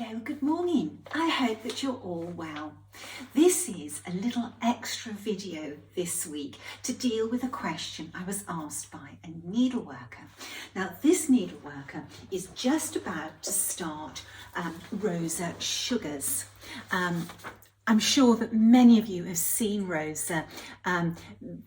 Hello, good morning. I hope that you're all well. This is a little extra video this week to deal with a question I was asked by a needleworker. Now, this needleworker is just about to start Rosa Sugars. I'm sure that many of you have seen Rosa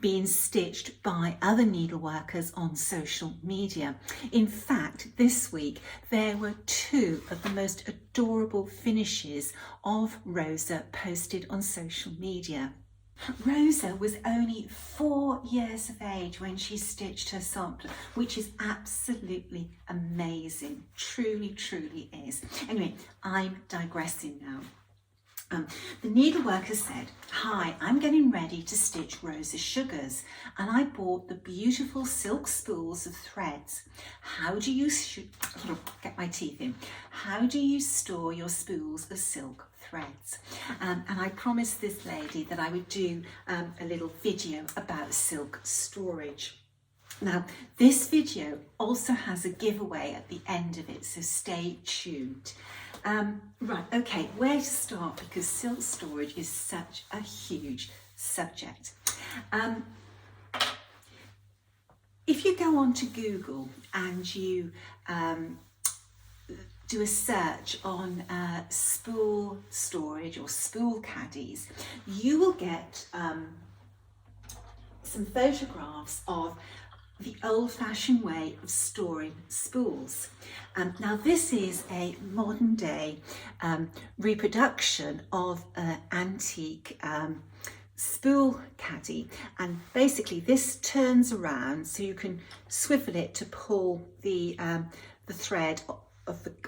being stitched by other needleworkers on social media. In fact, this week there were two of the most adorable finishes of Rosa posted on social media. Rosa was only 4 years of age when she stitched her sampler, which is absolutely amazing. Truly, truly is. Anyway, I'm digressing now. The needleworker said, "Hi, I'm getting ready to stitch Rosa Sugars and I bought the beautiful silk spools of threads. How do you get my teeth in? How do you store your spools of silk threads?" And I promised this lady that I would do a little video about silk storage. Now, this video also has a giveaway at the end of it, so stay tuned. Right, okay, where to start, because silk storage is such a huge subject. If you go onto Google and you do a search on spool storage or spool caddies, you will get some photographs of the old-fashioned way of storing spools. Now this is a modern day reproduction of an antique spool caddy, and basically this turns around so you can swivel it to pull the thread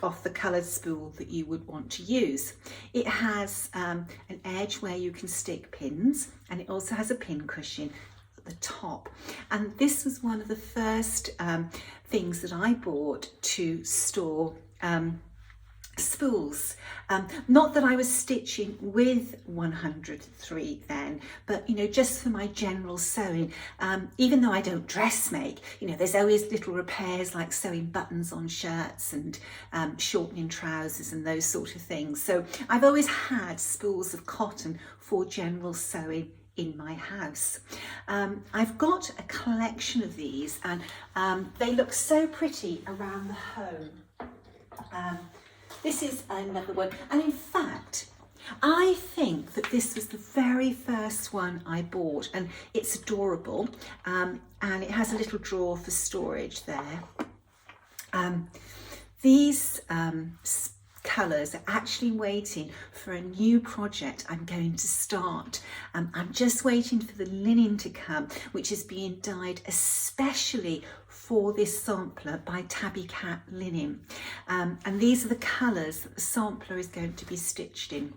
off the coloured spool that you would want to use. It has an edge where you can stick pins, and it also has a pin cushion the top, and this was one of the first things that I bought to store spools. Not that I was stitching with 103 then, but just for my general sewing. Even though I don't dressmake, there's always little repairs like sewing buttons on shirts and shortening trousers and those sort of things. So I've always had spools of cotton for general sewing in my house. I've got a collection of these, and they look so pretty around the home. This is another one, and in fact I think that this was the very first one I bought, and it's adorable, and it has a little drawer for storage there. These colours are actually waiting for a new project I'm going to start. I'm just waiting for the linen to come, which is being dyed especially for this sampler by Tabby Cat Linen, and these are the colours that the sampler is going to be stitched in.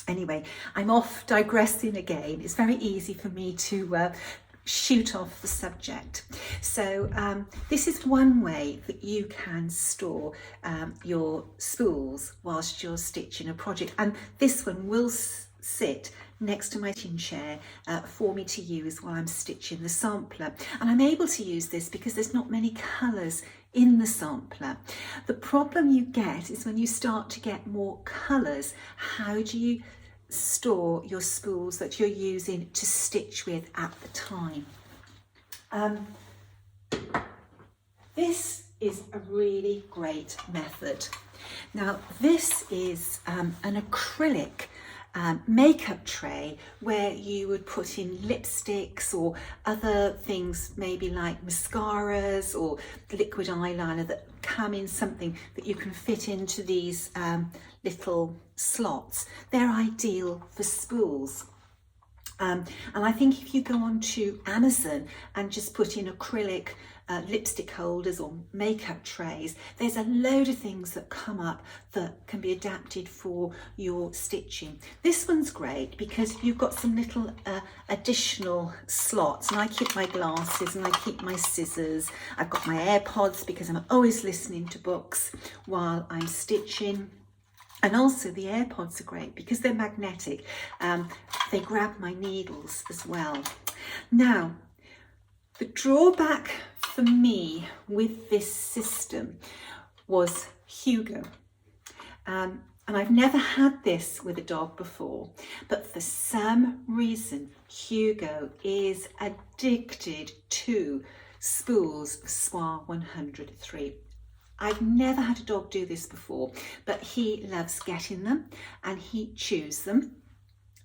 Anyway, I'm off digressing again. It's very easy for me to shoot off the subject. So this is one way that you can store your spools whilst you're stitching a project, and this one will sit next to my stitching chair for me to use while I'm stitching the sampler, and I'm able to use this because there's not many colours in the sampler. The problem you get is when you start to get more colours, how do you store your spools that you're using to stitch with at the time? This is a really great method. Now this is an acrylic makeup tray where you would put in lipsticks or other things, maybe like mascaras or liquid eyeliner, that come in something that you can fit into these little slots. They're ideal for spools. And I think if you go onto Amazon and just put in acrylic lipstick holders or makeup trays, there's a load of things that come up that can be adapted for your stitching. This one's great because you've got some little additional slots, and I keep my glasses and I keep my scissors. I've got my AirPods because I'm always listening to books while I'm stitching. And also the AirPods are great because they're magnetic. They grab my needles as well. Now, the drawback for me with this system was Hugo. and I've never had this with a dog before, but for some reason, Hugo is addicted to spools of Soie 103. I've never had a dog do this before, but he loves getting them and he chews them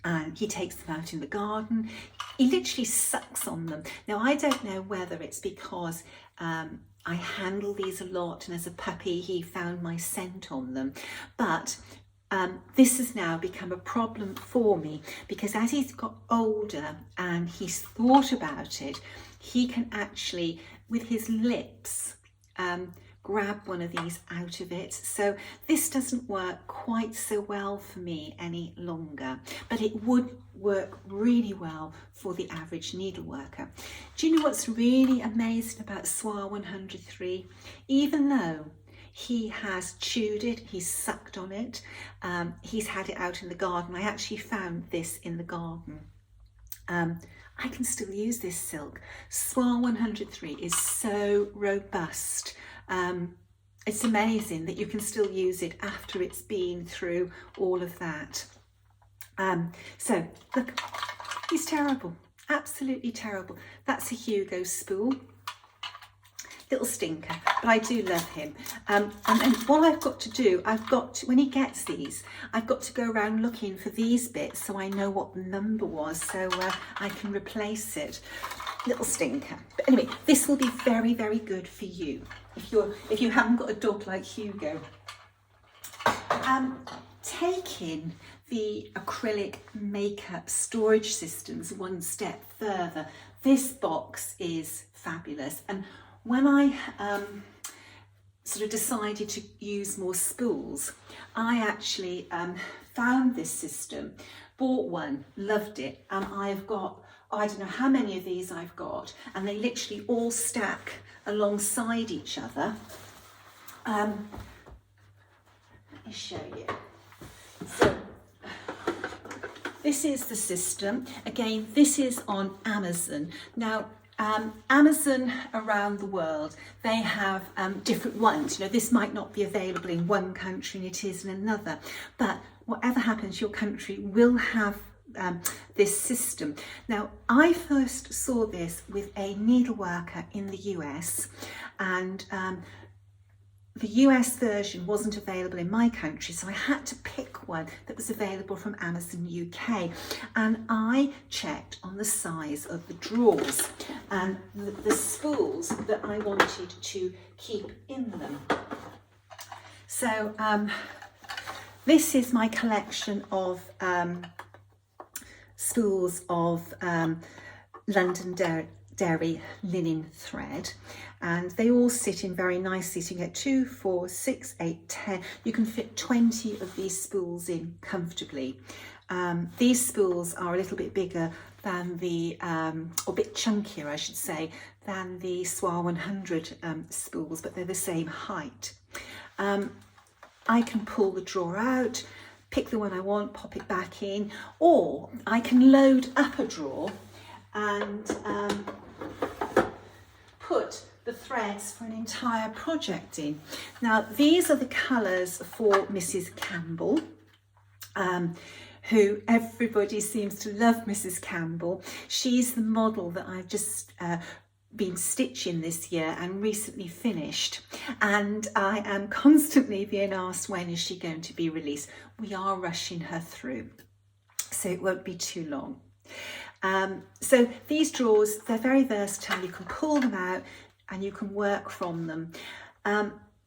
and he takes them out in the garden. He literally sucks on them. Now, I don't know whether it's because I handle these a lot and as a puppy he found my scent on them, but this has now become a problem for me because as he's got older and he's thought about it, he can actually, with his lips, grab one of these out of it. So this doesn't work quite so well for me any longer, but it would work really well for the average needleworker. Do you know what's really amazing about Soie 103? Even though he has chewed it, he's sucked on it, he's had it out in the garden. I actually found this in the garden. I can still use this silk. Soie 103 is so robust. It's amazing that you can still use it after it's been through all of that. So look, he's terrible, absolutely terrible. That's a Hugo spool. Little stinker, but I do love him. And then what I've got to do, when he gets these, I've got to go around looking for these bits so I know what the number was, so I can replace it. Little stinker. But anyway, this will be very, very good for you if you haven't got a dog like Hugo. Taking the acrylic makeup storage systems one step further, this box is fabulous. And when I sort of decided to use more spools, I actually found this system, bought one, loved it, and I've got, I don't know how many of these I've got, and they literally all stack alongside each other. Let me show you. So this is the system. Again, this is on Amazon. Now, Amazon around the world, they have different ones. You know, this might not be available in one country and it is in another, but whatever happens, your country will have this system. Now, I first saw this with a needleworker in the US, and the US version wasn't available in my country, so I had to pick one that was available from Amazon UK, and I checked on the size of the drawers and the spools that I wanted to keep in them. So this is my collection of spools of Londonderry linen thread, and they all sit in very nicely. So you get 2, 4, 6, 8, 10. You can fit 20 of these spools in comfortably. These spools are a little bit bigger than the, or a bit chunkier I should say, than the Soie 100 spools, but they're the same height. I can pull the drawer out, pick the one I want, pop it back in, or I can load up a drawer and put the threads for an entire project in. Now, these are the colours for Mrs. Campbell, who everybody seems to love. Mrs. Campbell, she's the model that I've just been stitching this year and recently finished, and I am constantly being asked, when is she going to be released? We are rushing her through, so it won't be too long. So these drawers, they're very versatile. You can pull them out and you can work from them.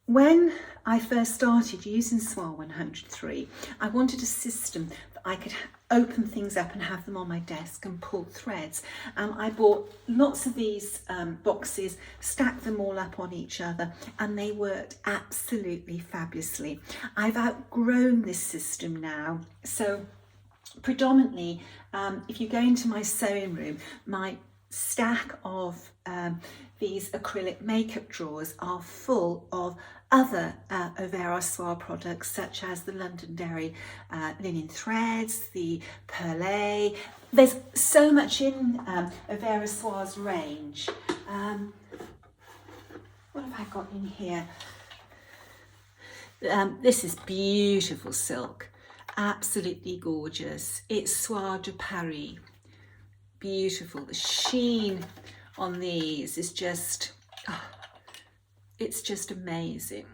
When I first started using Soie 103, I wanted a system that I could open things up and have them on my desk and pull threads. I bought lots of these boxes, stacked them all up on each other, and they worked absolutely fabulously. I've outgrown this system now, so predominantly if you go into my sewing room, my stack of these acrylic makeup drawers are full of other Overa Soie products, such as the Londonderry linen threads, the perlé. There's so much in Overa Soie's range. What have I got in here? This is beautiful silk, absolutely gorgeous. It's Soie de Paris, beautiful. The sheen on these is just, it's just amazing.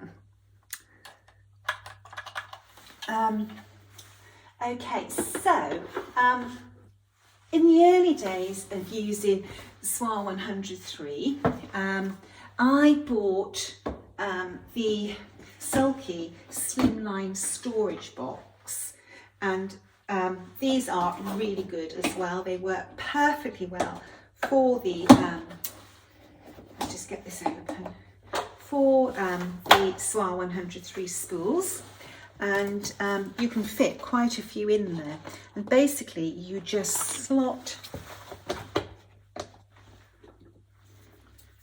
Okay, so in the early days of using Soie 103, I bought the Sulky Slimline storage box, and these are really good as well. They work perfectly well for the, let's just get this open, for the Soie 103 spools. And you can fit quite a few in there, and basically you just slot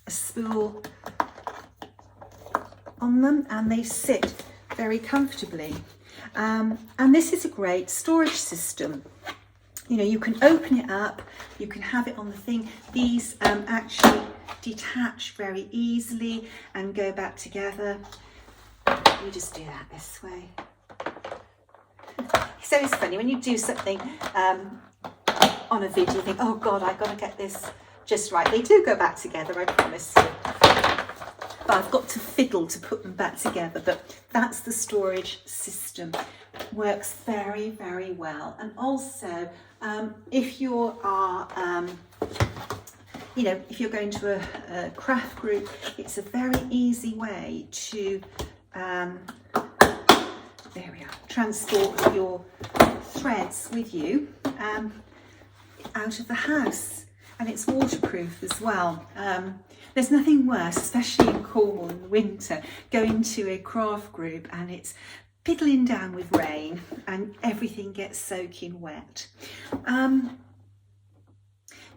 a spool on them and they sit very comfortably, and this is a great storage system. You know, you can open it up, you can have it on the thing. These actually detach very easily and go back together. You just do that this way. So it's funny when you do something on a video, you think, oh God, I've got to get this just right. They do go back together, I promise you. But I've got to fiddle to put them back together. But that's the storage system. Works very, very well. And also, if you are, you know, if you're going to a craft group, it's a very easy way to there we are, transport your threads with you out of the house, and it's waterproof as well. There's nothing worse, especially in Cornwall in the winter, going to a craft group and it's piddling down with rain and everything gets soaking wet.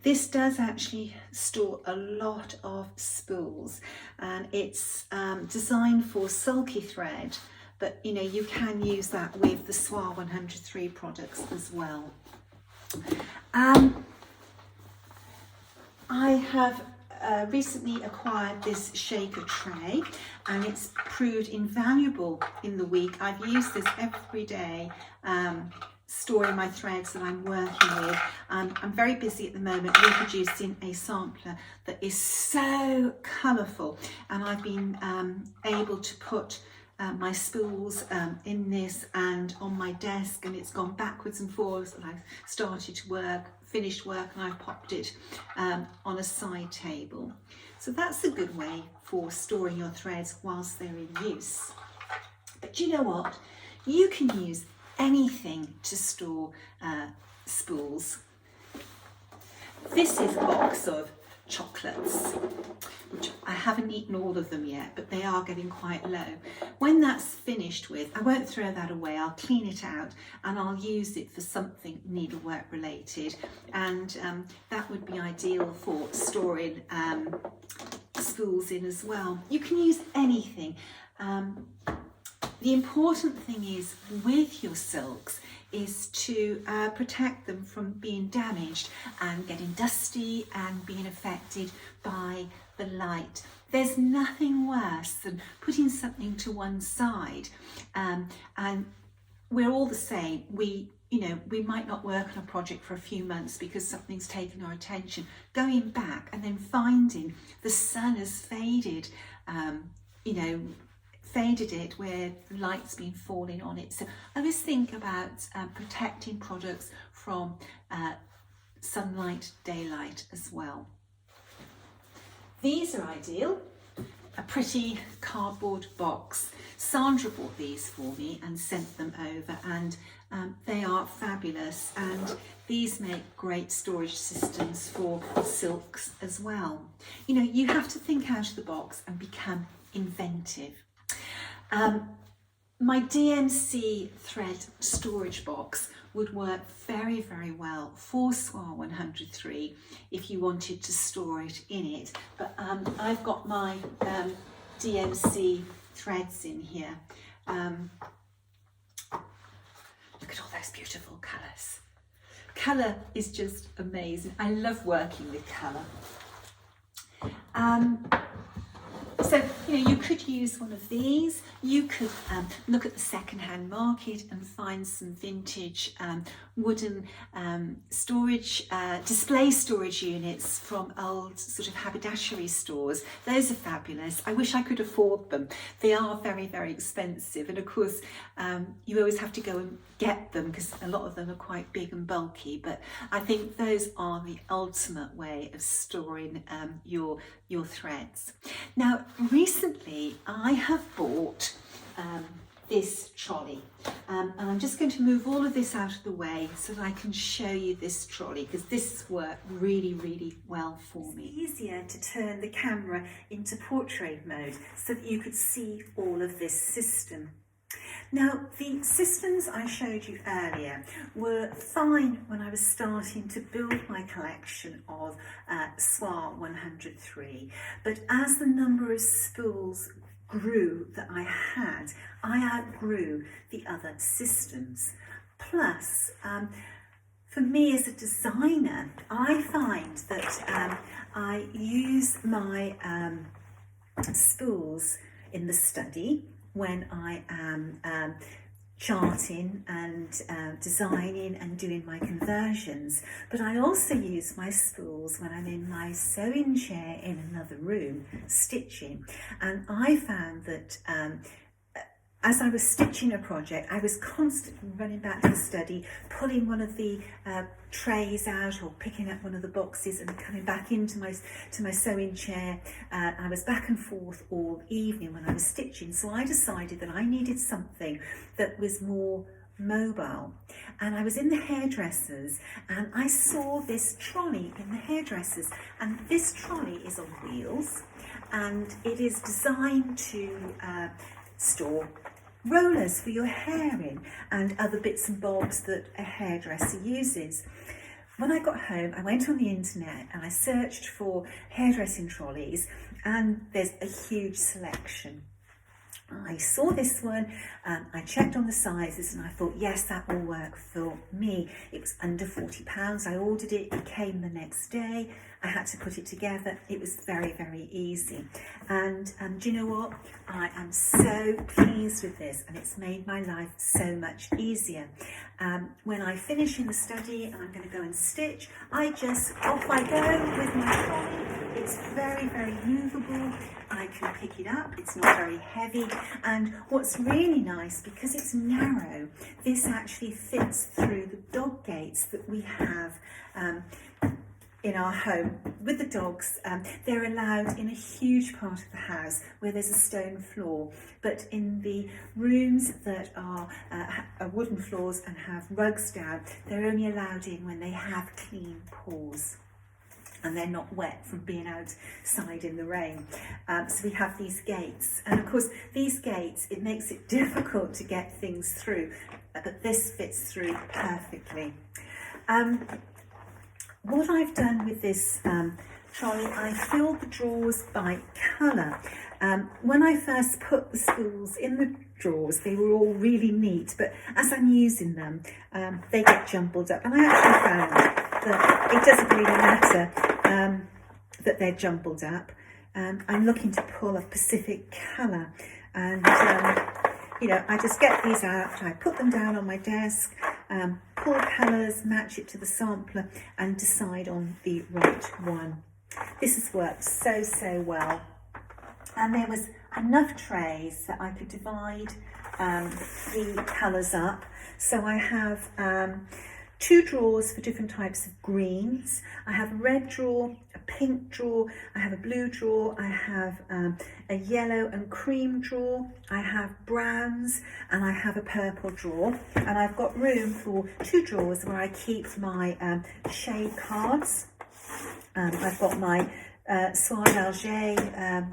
This does actually store a lot of spools, and it's designed for sulky thread, but you know, you can use that with the Soie 103 products as well. I have recently acquired this shaker tray, and it's proved invaluable in the week. I've used this every day, storing my threads that I'm working with. I'm very busy at the moment reproducing a sampler that is so colourful, and I've been able to put my spools in this and on my desk, and it's gone backwards and forwards, and I've started to work, finished work, and I've popped it on a side table. So that's a good way for storing your threads whilst they're in use. But you know what? You can use anything to store spools. This is a box of chocolates, which I haven't eaten all of them yet, but they are getting quite low. When that's finished with, I won't throw that away, I'll clean it out and I'll use it for something needlework related, and that would be ideal for storing spools in as well. You can use anything. The important thing is with your silks is to protect them from being damaged and getting dusty and being affected by the light. There's nothing worse than putting something to one side, and we're all the same. We might not work on a project for a few months because something's taken our attention. Going back and then finding the sun has faded, faded it where the light's been falling on it. So I always think about protecting products from sunlight, daylight as well. These are ideal. A pretty cardboard box. Sandra bought these for me and sent them over, and they are fabulous, and these make great storage systems for silks as well. You know, you have to think out of the box and become inventive. My DMC thread storage box would work very, very well for Soie 103 if you wanted to store it in it. But I've got my DMC threads in here. Look at all those beautiful colours. Colour is just amazing. I love working with colour. So you know, you could use one of these. You could look at the second-hand market and find some vintage wooden storage, display storage units from old sort of haberdashery stores. Those are fabulous. I wish I could afford them. They are very, very expensive, and of course you always have to go and get them because a lot of them are quite big and bulky, but I think those are the ultimate way of storing your threads. Now recently I have bought this trolley, and I'm just going to move all of this out of the way so that I can show you this trolley, because this worked really, really well for me. It's easier to turn the camera into portrait mode so that you could see all of this system. Now, the systems I showed you earlier were fine when I was starting to build my collection of Soie 103, but as the number of spools grew that I had, I outgrew the other systems. Plus, for me as a designer, I find that I use my spools in the study when I am charting and designing and doing my conversions, but I also use my spools when I'm in my sewing chair in another room stitching. And I found that as I was stitching a project, I was constantly running back to the study, pulling one of the trays out or picking up one of the boxes and coming back into my sewing chair. I was back and forth all evening when I was stitching, so I decided that I needed something that was more mobile. And I was in the hairdressers and I saw this trolley in the hairdressers, and this trolley is on wheels and it is designed to store rollers for your hair in and other bits and bobs that a hairdresser uses. When I got home, I went on the internet and I searched for hairdressing trolleys, and there's a huge selection. I saw this one, I checked on the sizes and I thought, yes, that will work for me. It was under £40. I ordered it, it came the next day. I had to put it together. It was very, very easy. And do you know what? I am so pleased with this, and it's made my life so much easier. When I finish in the study and I'm going to go and stitch, off I go with my trolley. It's very, very movable. I can pick it up, it's not very heavy, and what's really nice, because it's narrow, this actually fits through the dog gates that we have in our home with the dogs. They're allowed in a huge part of the house where there's a stone floor, but in the rooms that are wooden floors and have rugs down, they're only allowed in when they have clean paws and they're not wet from being outside in the rain. So we have these gates, and of course these gates, it makes it difficult to get things through, but this fits through perfectly. What I've done with this trolley, I filled the drawers by colour. When I first put the spools in the drawers, they were all really neat, but as I'm using them, they get jumbled up, and I actually found that it doesn't really matter that they're jumbled up. I'm looking to pull a specific colour, and you know, I just get these out, I put them down on my desk, pull colours, match it to the sampler and decide on the right one. This has worked so well, and there was enough trays that I could divide the colours up. So I have 2 drawers for different types of greens. I have a red drawer, a pink drawer, I have a blue drawer, I have a yellow and cream drawer, I have browns, and I have a purple drawer. And I've got room for 2 drawers where I keep my shade cards. I've got my Soie d'Alger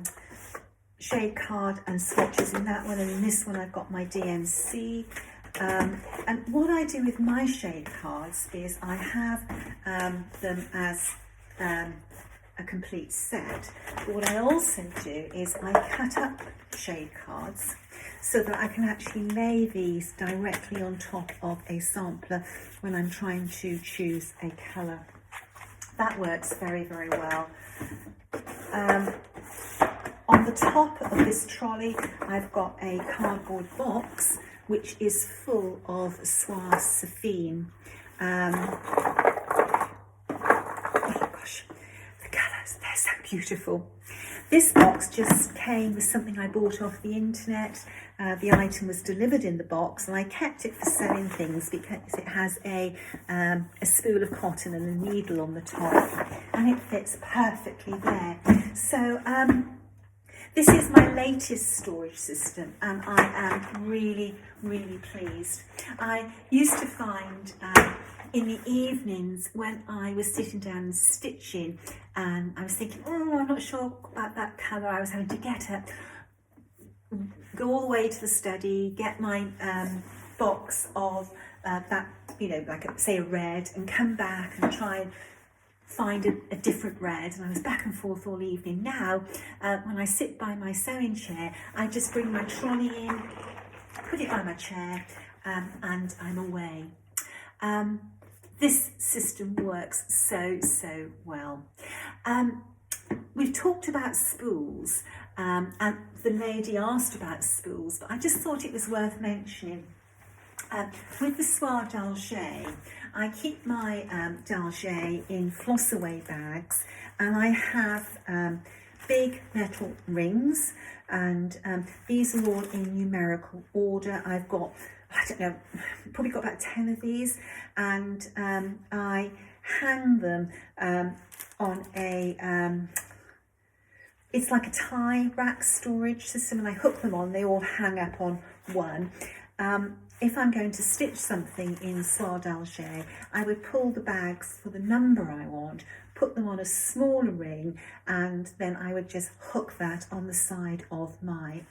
shade card and swatches in that one, and in this one I've got my DMC. And what I do with my shade cards is I have them as a complete set. But what I also do is I cut up shade cards so that I can actually lay these directly on top of a sampler when I'm trying to choose a colour. That works very well. On the top of this trolley, I've got a cardboard box which is full of Floss Skeins. Oh gosh, the colours, they're so beautiful. This box just came with something I bought off the internet. The item was delivered in the box, and I kept it for sewing things because it has a spool of cotton and a needle on the top, and it fits perfectly there. So this is my latest storage system, and I am really, really pleased. I used to find in the evenings when I was sitting down and stitching, and I was thinking, oh, I'm not sure about that colour, I was having to get up, go all the way to the study, get my box of that, you know, like say a red, and come back and try and find a different red, and I was back and forth all evening. Now, when I sit by my sewing chair, I just bring my trolley in, put it by my chair, and I'm away. This system works so well. We've talked about spools, and the lady asked about spools, but I just thought it was worth mentioning. With the soie d'Alger, I keep my d'Alger in floss away bags, and I have big metal rings, and these are all in numerical order. I've got, I don't know, probably got about 10 of these, and I hang them on a, it's like a tie rack storage system, and I hook them on, they all hang up on one. If I'm going to stitch something in soie d'Alger, I would pull the bags for the number I want, put them on a smaller ring, and then I would just hook that on the side of my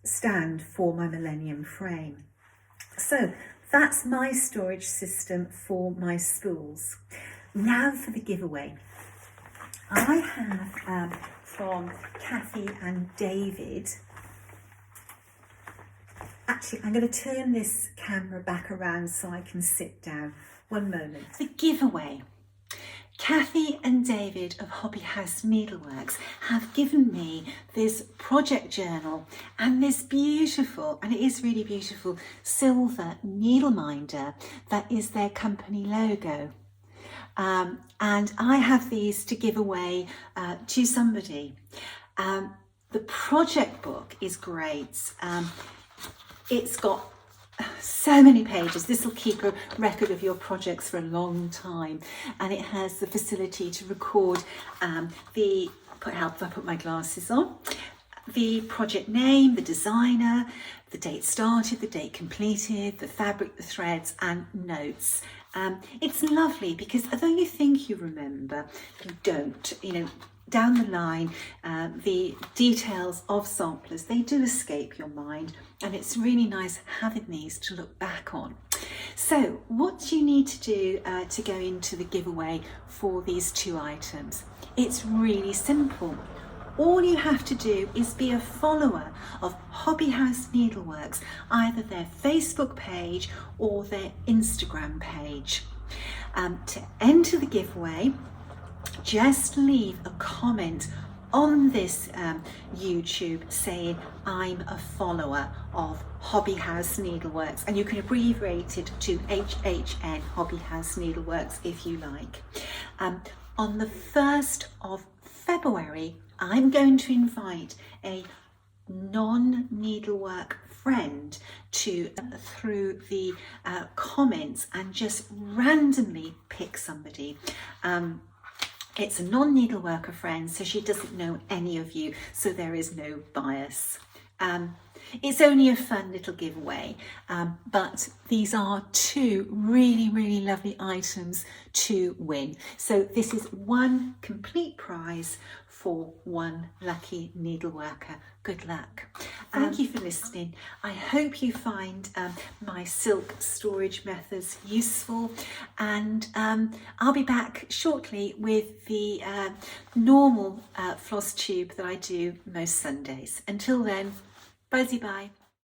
stand for my Millennium frame. So that's my storage system for my spools. Now for the giveaway. I have from Kathy and David. Actually, I'm going to turn this camera back around so I can sit down. One moment. The giveaway. Kathy and David of Hobby House Needleworks have given me this project journal and this beautiful, and it is really beautiful, silver needle minder that is their company logo. And I have these to give away to somebody. The project book is great. It's got so many pages. This will keep a record of your projects for a long time, and it has the facility to record help if I put my glasses on, the project name, the designer, the date started, the date completed, the fabric, the threads, and notes. It's lovely because although you think you remember, you don't. You know, down the line, the details of samplers, they do escape your mind, and it's really nice having these to look back on. So what do you need to do to go into the giveaway for these two items? It's really simple. All you have to do is be a follower of Hobby House Needleworks, either their Facebook page or their Instagram page. To enter the giveaway, just leave a comment on this YouTube saying I'm a follower of Hobby House Needleworks, and you can abbreviate it to HHN, Hobby House Needleworks, if you like. On the 1st of February, I'm going to invite a non-needlework friend to through the comments and just randomly pick somebody. It's a non-needleworker friend, so she doesn't know any of you, so there is no bias. It's only a fun little giveaway, but these are two really lovely items to win. So this is one complete prize for one lucky needleworker. Good luck. Thank you for listening. I hope you find my silk storage methods useful, and I'll be back shortly with the normal floss tube that I do most Sundays. Until then, bye.